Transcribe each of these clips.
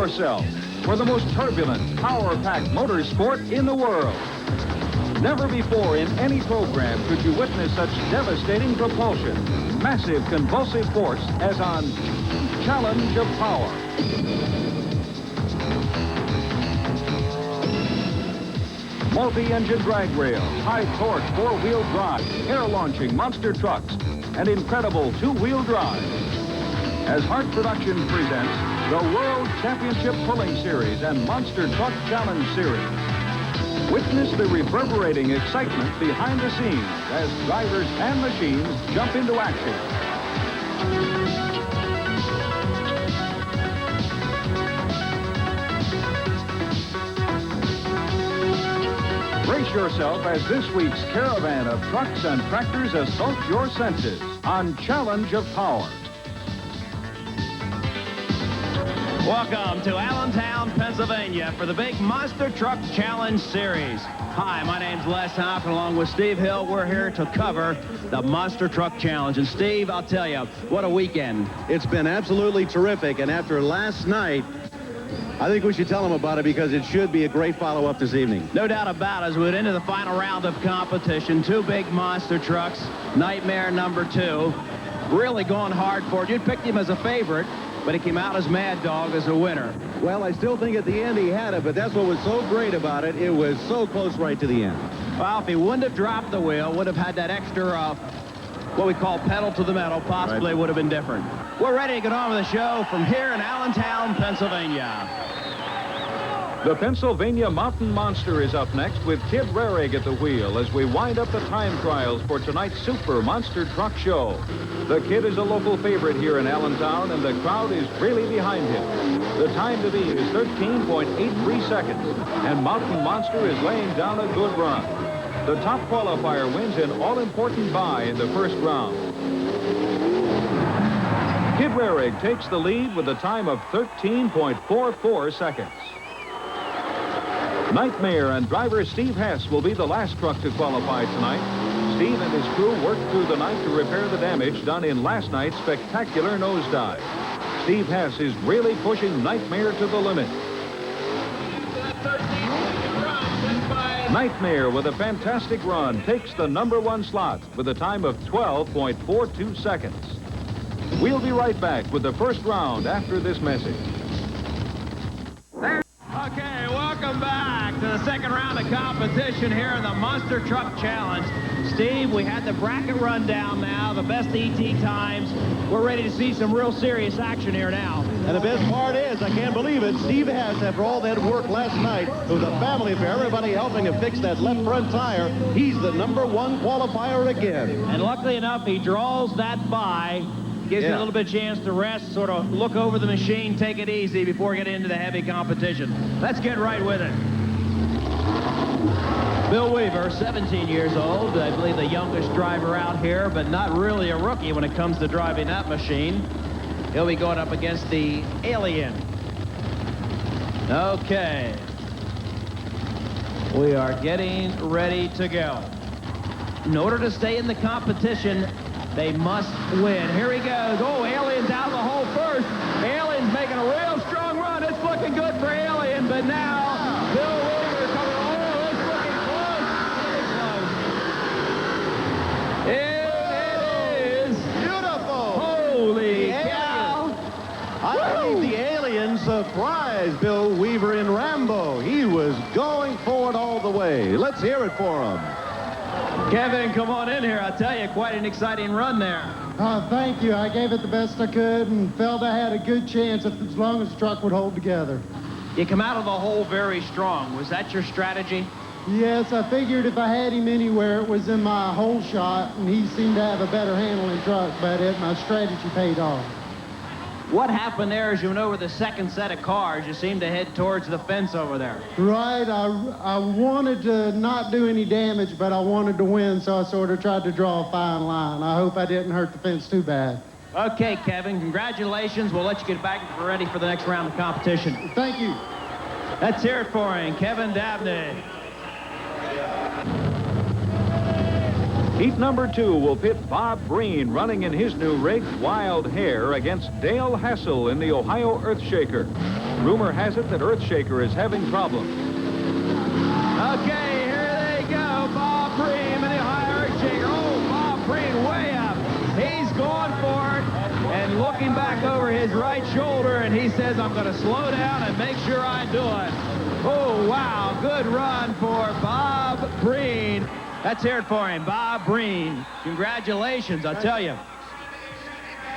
yourself for the most turbulent, power-packed motorsport in the world. Never before in any program could you witness such devastating propulsion, massive convulsive force as on Challenge of Power. Multi-engine drag rail, high-torque four-wheel drive, air-launching monster trucks, and incredible two-wheel drive. As Hart Productions presents the World Championship Pulling Series and Monster Truck Challenge Series. Witness the reverberating excitement behind the scenes as drivers and machines jump into action. Brace yourself as this week's caravan of trucks and tractors assault your senses on Challenge of Power. Welcome to Allentown, Pennsylvania for the big Monster Truck Challenge Series. Hi, my name's Les Houck, and along with Steve Hill, we're here to cover the Monster Truck Challenge. And Steve, I'll tell you, what a weekend. It's been absolutely terrific, and after last night, I think we should tell them about it because it should be a great follow-up this evening. No doubt about it. As we went into the final round of competition, two big monster trucks, Nightmare number 2, really going hard for it. You'd picked him as a favorite, but he came out as Mad Dog as a winner. Well, I still think at the end he had it, but that's what was so great about it. It was so close right to the end. Well, if he wouldn't have dropped the wheel, would have had that extra, what we call pedal to the metal, possibly would have been different. We're ready to get on with the show from here in Allentown, Pennsylvania. The Pennsylvania Mountain Monster is up next with Kid Rarig at the wheel as we wind up the time trials for tonight's Super Monster Truck Show. The Kid is a local favorite here in Allentown, and the crowd is really behind him. The time to beat is 13.83 seconds, and Mountain Monster is laying down a good run. The top qualifier wins an all-important bye in the first round. Kid Rarig takes the lead with a time of 13.44 seconds. Nightmare and driver Steve Hess will be the last truck to qualify tonight. Steve and his crew worked through the night to repair the damage done in last night's spectacular nosedive. Steve Hess is really pushing Nightmare to the limit. Nightmare, with a fantastic run, takes the #1 slot with a time of 12.42 seconds. We'll be right back with the first round after this message. Okay, welcome back to the second round of competition here in the Monster Truck Challenge. Steve, we had the bracket rundown now, the best ET times. We're ready to see some real serious action here now. And the best part is, I can't believe it, Steve Hess, after all that work last night, it was a family affair, everybody helping to fix that left front tire. He's the #1 qualifier again. And luckily enough, he draws that by. Gives you a little bit of chance to rest, sort of look over the machine, take it easy before getting into the heavy competition. Let's get right with it. Bill Weaver, 17 years old, I believe the youngest driver out here, but not really a rookie when it comes to driving that machine. He'll be going up against the Alien. Okay. We are getting ready to go. In order to stay in the competition, they must win. Here he goes. Oh, Alien's out the hole first. Alien's making a real strong run. It's looking good for Alien, but now Bill Weaver coming. Oh, it's looking close. It is. Beautiful. Holy cow. I believe the Alien surprised Bill Weaver in Rambo. He was going for it all the way. Let's hear it for him. Kevin, come on in here. I tell you, quite an exciting run there. Thank you. I gave it the best I could and felt I had a good chance as long as the truck would hold together. You come out of the hole very strong. Was that your strategy? Yes, I figured if I had him anywhere, it was in my hole shot, and he seemed to have a better handling truck, but my strategy paid off. What happened there as you went over the second set of cars? You seemed to head towards the fence over there. Right. I wanted to not do any damage, but I wanted to win, so I sort of tried to draw a fine line. I hope I didn't hurt the fence too bad. Okay, Kevin, congratulations. We'll let you get back and get ready for the next round of competition. Thank you. Let's hear it for him, Kevin Dabney. Heat #2 will pit Bob Breen running in his new rig, Wild Hare, against Dale Hassel in the Ohio Earthshaker. Rumor has it that Earthshaker is having problems. Okay, here they go. Bob Breen and the high Earthshaker. Oh, Bob Breen way up. He's going for it and looking back over his right shoulder, and he says, I'm going to slow down and make sure I do it. Oh, wow. Good run for Bob Breen. Let's hear it for him, Bob Breen. Congratulations, I'll tell you.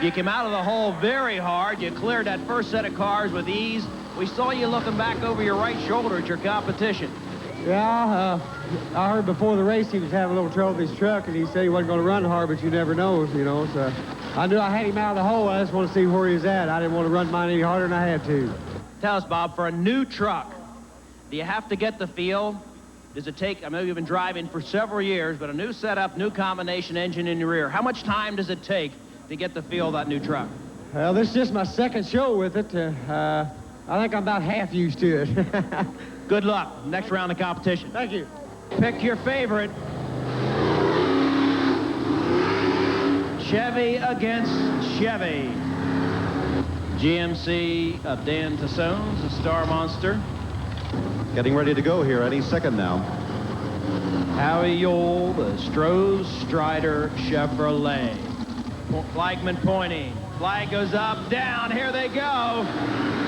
You came out of the hole very hard. You cleared that first set of cars with ease. We saw you looking back over your right shoulder at your competition. Yeah, I heard before the race he was having a little trouble with his truck, and he said he wasn't going to run hard, but you never know, you know. So I knew I had him out of the hole. I just want to see where he was at. I didn't want to run mine any harder than I had to. Tell us, Bob, for a new truck, do you have to get the feel? Does it take, I know you've been driving for several years, but a new setup, new combination engine in your rear. How much time does it take to get the feel of that new truck? Well, this is just my second show with it. I think I'm about half used to it. Good luck. Next round of competition. Thank you. Pick your favorite. Chevy against Chevy. GMC of Dan Tassone's, the Star Monster. Getting ready to go here any second now. Howie Yule, the Stroh's Strider Chevrolet. Flagman pointing. Flag goes up, down. Here they go.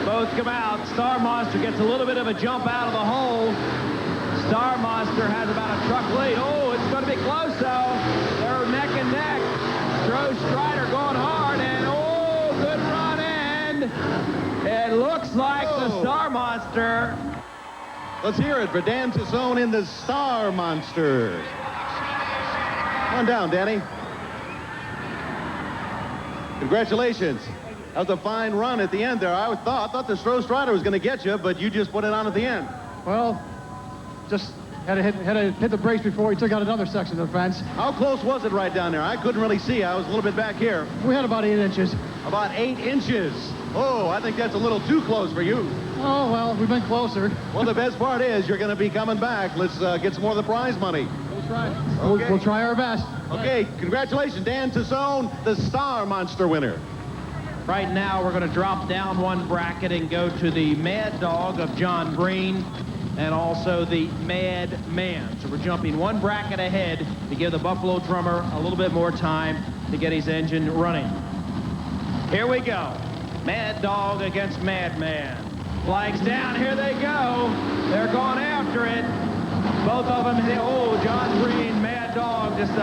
Both come out. Star Monster gets a little bit of a jump out of the hole. Star Monster has about a truck lead. Oh, it's going to be close, though. They're neck and neck. Stroh's Strider going hard, and oh, good run end. It looks like the Star Monster. Let's hear it for Dan Tassone in the Star Monster. Come on down, Danny. Congratulations. That was a fine run at the end there. I thought the Stroh Strider was going to get you, but you just put it on at the end. Well, just had to hit the brakes before he took out another section of the fence. How close was it right down there? I couldn't really see. I was a little bit back here. We had about 8 inches. About 8 inches. Oh, I think that's a little too close for you. Oh, well, we've been closer. Well, the best part is you're going to be coming back. Let's get some more of the prize money. We'll try. Okay. We'll try our best. Okay, congratulations, Dan Tassone, the Star Monster winner. Right now, we're going to drop down one bracket and go to the Mad Dog of John Breen and also the Mad Man. So we're jumping one bracket ahead to give the Buffalo drummer a little bit more time to get his engine running. Here we go. Mad Dog against Mad Man. Flags down. Here they go. They're going after it. Both of them, oh, John Breen, Mad Dog, just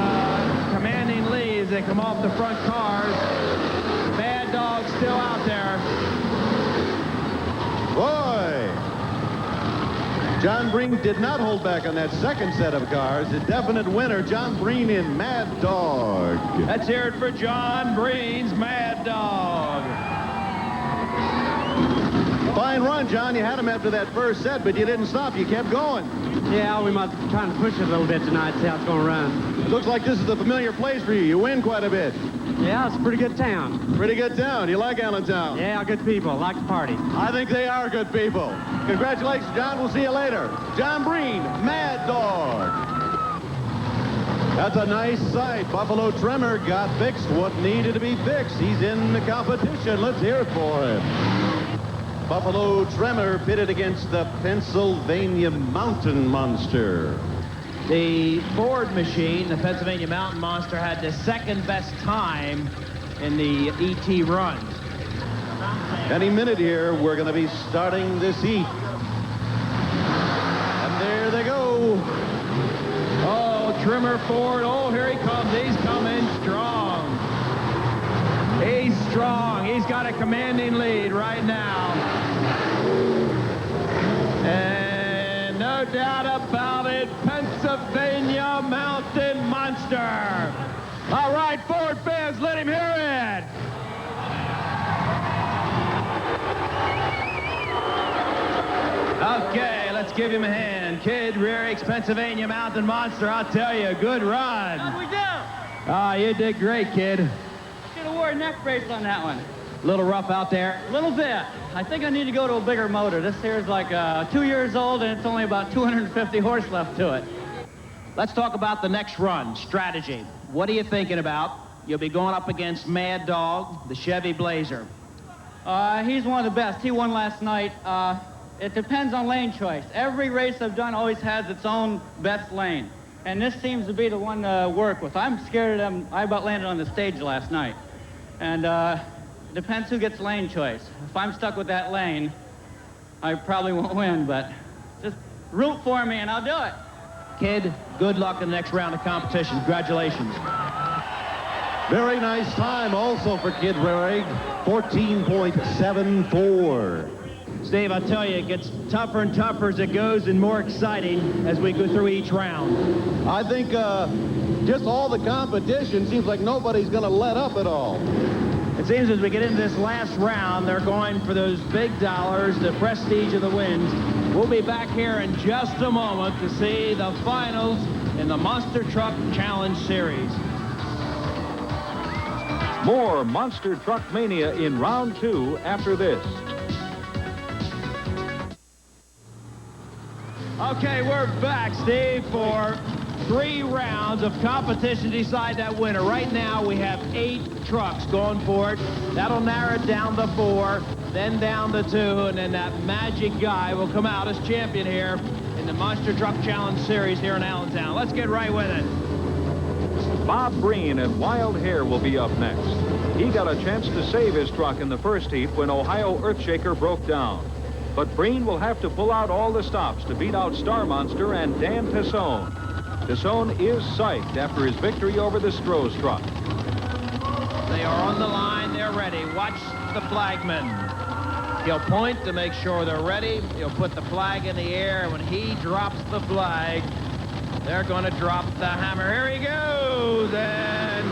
commanding leads. They come off the front cars. Mad Dog still out there. Boy! John Breen did not hold back on that second set of cars. A definite winner, John Breen in Mad Dog. Let's hear it for John Breen's Mad Dog. Fine run, John. You had him after that first set, but you didn't stop. You kept going. Yeah, we might be trying to push it a little bit tonight, see how it's going to run. It looks like this is a familiar place for you. You win quite a bit. Yeah, it's a pretty good town. Pretty good town. You like Allentown? Yeah, good people. Like to party. I think they are good people. Congratulations, John. We'll see you later. John Breen, Mad Dog. That's a nice sight. Buffalo Tremor got fixed what needed to be fixed. He's in the competition. Let's hear it for him. Buffalo Tremor pitted against the Pennsylvania Mountain Monster. The Ford machine, the Pennsylvania Mountain Monster, had the second best time in the ET runs. Any minute here, we're going to be starting this heat. And there they go. Oh, Trimmer Ford. Oh, here he comes. He's coming strong. He's strong. He's got a commanding lead right now. And no doubt about it, Pennsylvania Mountain Monster. All right, Ford fans, let him hear it. Okay, let's give him a hand. Kid Rearick's Pennsylvania Mountain Monster, I'll tell you, good run. How'd we do? Ah, you did great, kid. Should have wore a neck brace on that one. A little rough out there. A little bit. I think I need to go to a bigger motor. This here is like 2 years old, and it's only about 250 horse left to it. Let's talk about the next run, strategy. What are you thinking about? You'll be going up against Mad Dog, the Chevy Blazer. He's one of the best. He won last night. It depends on lane choice. Every race I've done always has its own best lane. And this seems to be the one to work with. I'm scared of them. I about landed on the stage last night. And it depends who gets lane choice. If I'm stuck with that lane, I probably won't win, but just root for me and I'll do it. Kid, good luck in the next round of competition. Congratulations. Very nice time also for Kid Rarig, 14.74. Steve, I tell you, it gets tougher and tougher as it goes and more exciting as we go through each round. I think just all the competition seems like nobody's going to let up at all. It seems as we get into this last round, they're going for those big dollars, the prestige of the wins. We'll be back here in just a moment to see the finals in the Monster Truck Challenge Series. More Monster Truck Mania in round 2 after this. Okay, we're back, Steve, for 3 rounds of competition to decide that winner. Right now, we have 8 trucks going for it. That'll narrow it down to 4, then down to 2, and then that magic guy will come out as champion here in the Monster Truck Challenge Series here in Allentown. Let's get right with it. Bob Breen and Wild Hare will be up next. He got a chance to save his truck in the first heat when Ohio Earthshaker broke down. But Breen will have to pull out all the stops to beat out Star Monster and Dan Tassone. Tassone is psyched after his victory over the Stroh's truck. They are on the line. They're ready. Watch the flagman. He'll point to make sure they're ready. He'll put the flag in the air. When he drops the flag, they're going to drop the hammer. Here he goes. And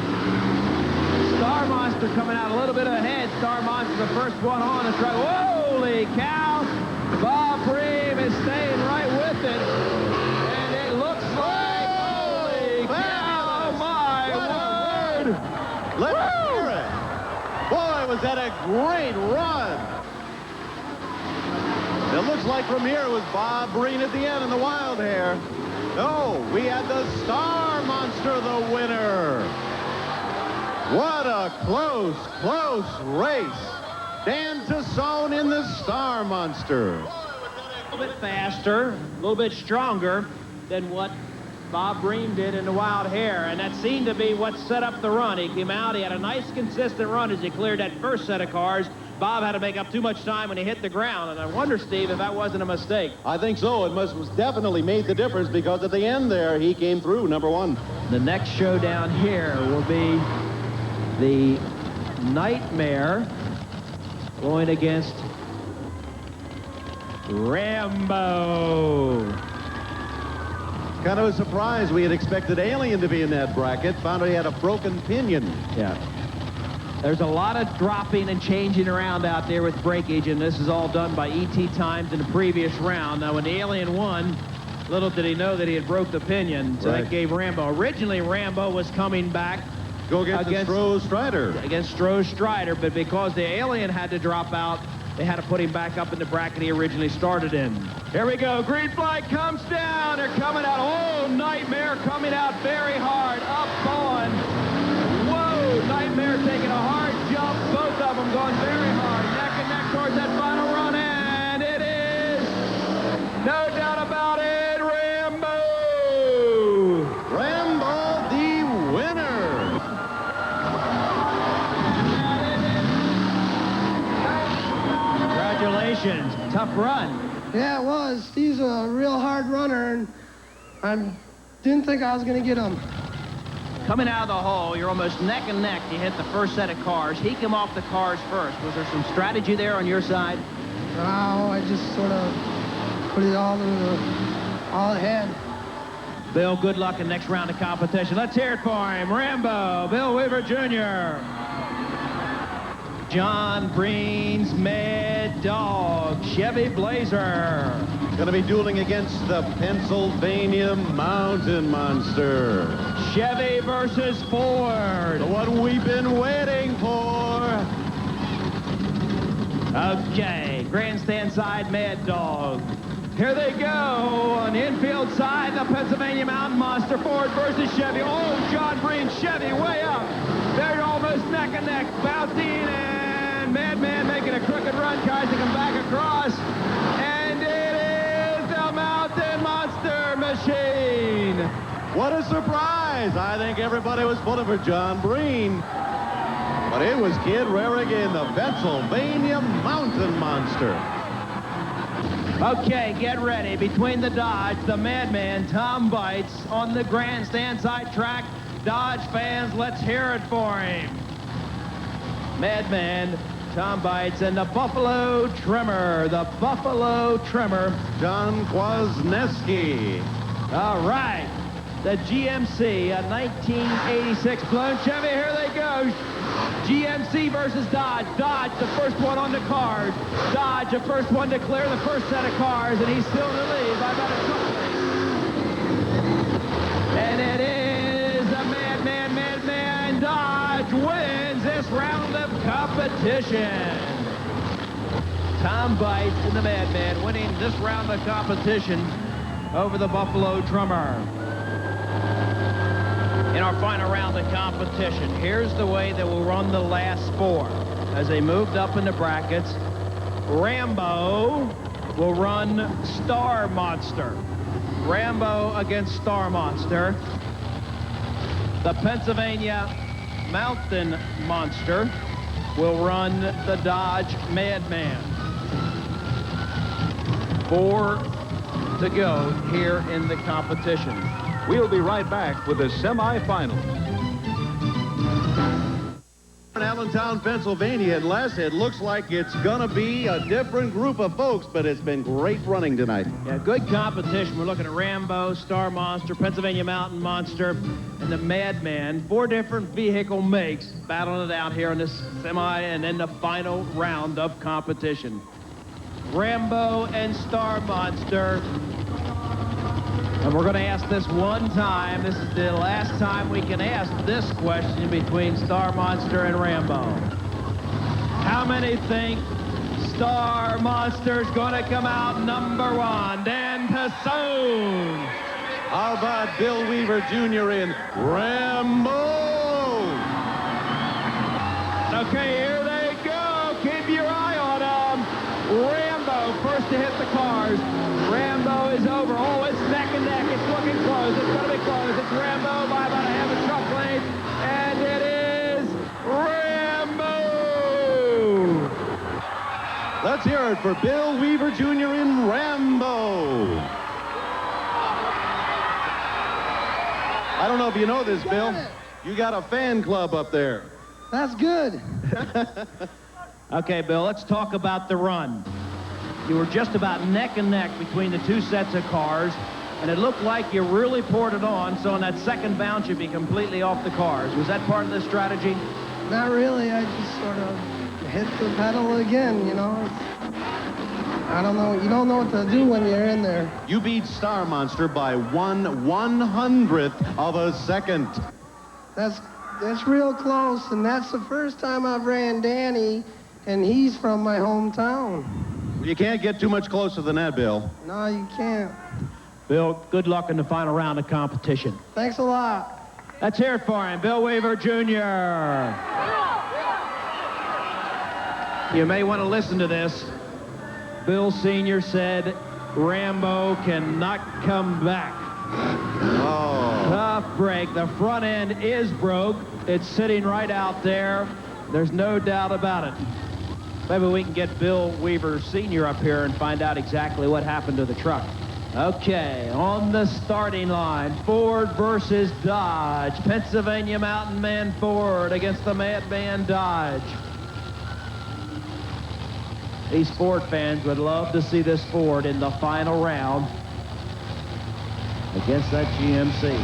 Star Monster coming out a little bit ahead. Star Monster the first one on the truck. Holy cow. Bob Breen is staying right with it. And it looks like, holy cow, my word. Let's hear it. Boy, was that a great run. It looks like from here it was Bob Breen at the end in the Wild Hare. No, we had the Star Monster the winner. What a close race. Dan Tassone in the Star Monster. A little bit faster, a little bit stronger than what Bob Breen did in the Wild Hare, and that seemed to be what set up the run. He came out, he had a nice consistent run as he cleared that first set of cars. Bob had to make up too much time when he hit the ground, and I wonder, Steve, if that wasn't a mistake. I think so. It was definitely made the difference because at the end there, he came through, number 1. The next showdown here will be the Nightmare going against Rambo. Kind of a surprise. We had expected Alien to be in that bracket. Found out he had a broken pinion. Yeah. There's a lot of dropping and changing around out there with breakage, and this is all done by E.T. Times in the previous round. Now, when the Alien won, little did he know that he had broke the pinion, so Right. that gave Rambo. Originally, Rambo was coming back Go against Stroh's Strider. against Stroh's Strider, but because the Alien had to drop out, they had to put him back up in the bracket he originally started in. Here we go. Green flag comes down. They're coming out. Oh, Nightmare coming out very hard. Up on. Whoa, Nightmare taking a hard jump. Both of them going very hard. Neck and neck towards that final run. And it is, no doubt about it, Rambo. Rambo the winner. Congratulations. Tough run. Yeah, it was. Steve's a real hard runner, and I didn't think I was going to get him. Coming out of the hole, you're almost neck and neck. You hit the first set of cars. He came off the cars first. Was there some strategy there on your side? Oh, I just sort of put it all ahead. Bill, good luck in the next round of competition. Let's hear it for him. Rambo, Bill Weaver Jr. John Breen's Mad Dog, Chevy Blazer. Going to be dueling against the Pennsylvania Mountain Monster. Chevy versus Ford. The one we've been waiting for. Okay, grandstand side, Mad Dog. Here they go on the infield side, the Pennsylvania Mountain Monster, Ford versus Chevy. Oh, John Breen, Chevy way up. They're almost neck and neck. Bouncing and Madman making making a crooked run, tries to come back across, and it is the Mountain Monster Machine. What a surprise! I think everybody was pulling for John Breen. But it was Kid Rarigan, the Pennsylvania Mountain Monster. Okay, get ready. Between the Dodge, the Madman, Tom Bites, on the grandstand side track. Dodge fans, let's hear it for him. Madman, Tom Bites, and the Buffalo Trimmer. The Buffalo Trimmer. John Kwasniewski. All right. The GMC, a 1986 blown Chevy. Here they go. GMC versus Dodge. Dodge, the first one on the card. Dodge, the first one to clear the first set of cars, and he's still in the lead by about a couple. And it is the Madman. Dodge wins this round of competition. Tom Bites and the Madman winning this round of competition over the Buffalo Trimmer. In our final round of competition, here's the way that we'll run the last four. As they moved up in the brackets, Rambo will run Star Monster. Rambo against Star Monster. The Pennsylvania Mountain Monster will run the Dodge Madman. 4 to go here in the competition. We'll be right back with the semifinals. In Allentown, Pennsylvania, and Les, it looks like it's gonna be a different group of folks, but it's been great running tonight. Yeah, good competition. We're looking at Rambo, Star Monster, Pennsylvania Mountain Monster, and the Madman. 4 different vehicle makes battling it out here in this semi and in the final round of competition. Rambo and Star Monster. And we're going to ask this one time. This is the last time we can ask this question between Star Monster and Rambo. How many think Star Monster's going to come out number 1? Dan Passoon. How about Bill Weaver Jr. in Rambo? Okay, here they go. Keep your eye on them. Rambo first to hit the cars. Rambo is over. Oh, it's neck and neck. It's looking close. It's going to be close. It's Rambo by about a half a truck length. And it is Rambo. Let's hear it for Bill Weaver Jr. in Rambo. I don't know if you know this, Bill. You got a fan club up there. That's good. Okay, Bill, let's talk about the run. You were just about neck and neck between the 2 sets of cars, and it looked like you really poured it on, so on that second bounce you'd be completely off the cars. Was that part of the strategy? Not really. I just sort of hit the pedal again, you know. I don't know. You don't know what to do when you're in there. You beat Star Monster by 1/100th of a second. That's real close, and that's the first time I've ran Danny, and he's from my hometown. You can't get too much closer than that, Bill. No, you can't. Bill, good luck in the final round of competition. Thanks a lot. Let's hear it for him, Bill Weaver Jr. You may want to listen to this. Bill Sr. said Rambo cannot come back. Oh. Tough break. The front end is broke. It's sitting right out there. There's no doubt about it. Maybe we can get Bill Weaver Sr. up here and find out exactly what happened to the truck. Okay, on the starting line, Ford versus Dodge. Pennsylvania Mountain Man Ford against the Madman Dodge. These Ford fans would love to see this Ford in the final round against that GMC.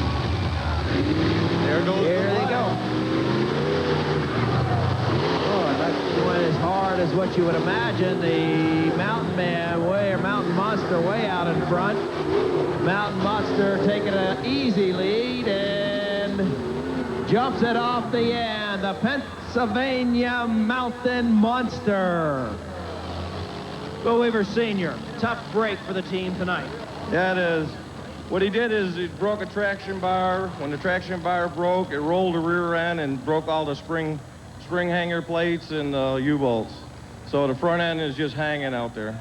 There goes Here the they line. go. Oh, that went as hard as what you would imagine. The Mountain Man or Mountain Monster way out in front. Mountain Monster taking an easy lead and jumps it off the end. The Pennsylvania Mountain Monster. Bill Weaver Sr., tough break for the team tonight. Yeah, it is. What he did is he broke a traction bar. When the traction bar broke, it rolled the rear end and broke all the spring hanger plates and U-bolts. So the front end is just hanging out there.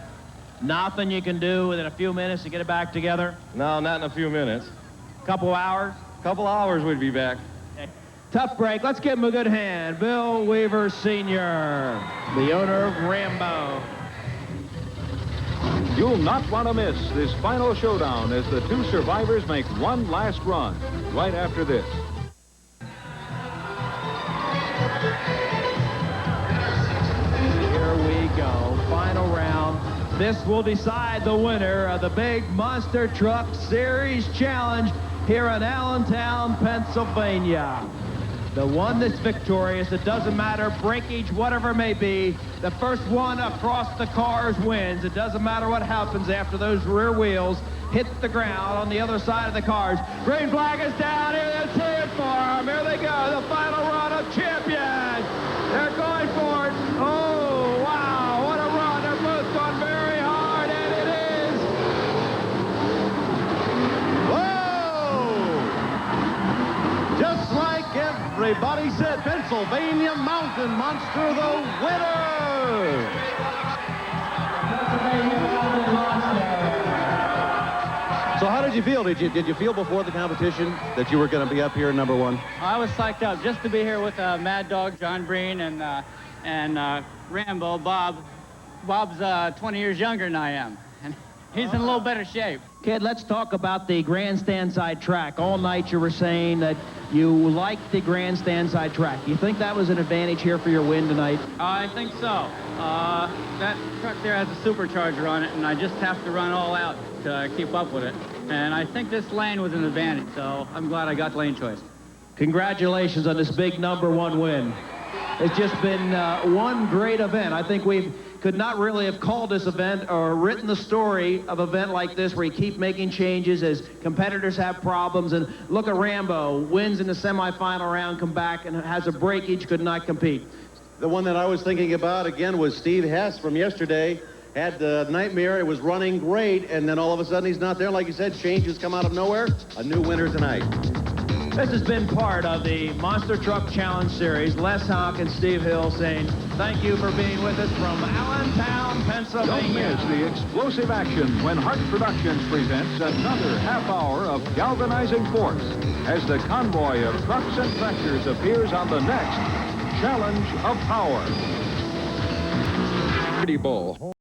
Nothing you can do within a few minutes to get it back together? No, not in a few minutes. Couple hours? Couple hours we'd be back. Okay. Tough break. Let's give him a good hand. Bill Weaver Sr., the owner of Rambo. You'll not want to miss this final showdown as the two survivors make one last run right after this. Here we go. Final round. This will decide the winner of the Big Monster Truck Series Challenge here in Allentown, Pennsylvania. The one that's victorious, it doesn't matter, breakage, whatever it may be, the first one across the cars wins. It doesn't matter what happens after those rear wheels hit the ground on the other side of the cars. Green flag is down here, they're cheering for them. Here they go, the final run of champions. They're going for it. Oh, wow, what a run. They're both going very hard, and it is. Whoa! Just like everybody said, Pennsylvania Mountain Monster, the winner! Pennsylvania Mountain Monster. So how did you feel? Did you feel before the competition that you were going to be up here in #1? I was psyched up just to be here with Mad Dog, John Breen, and Rambo, Bob. Bob's 20 years younger than I am, and he's in a little better shape. Kid, let's talk about the grandstand side track. All night you were saying that you liked the grandstand side track. You think that was an advantage here for your win tonight? I think so. That truck there has a supercharger on it, and I just have to run all out to keep up with it. And I think this lane was an advantage, so I'm glad I got lane choice. Congratulations on this big #1 win. It's just been one great event. I think we could not really have called this event or written the story of an event like this where you keep making changes as competitors have problems. And look at Rambo, wins in the semifinal round, come back and has a breakage, could not compete. The one that I was thinking about, again, was Steve Hess from yesterday. Had the nightmare, it was running great, and then all of a sudden he's not there. Like you said, changes come out of nowhere. A new winner tonight. This has been part of the Monster Truck Challenge Series. Les Hawk and Steve Hill saying thank you for being with us from Allentown, Pennsylvania. Don't miss the explosive action when Hart Productions presents another half hour of galvanizing force as the convoy of trucks and tractors appears on the next Challenge of Power. Pretty Bull.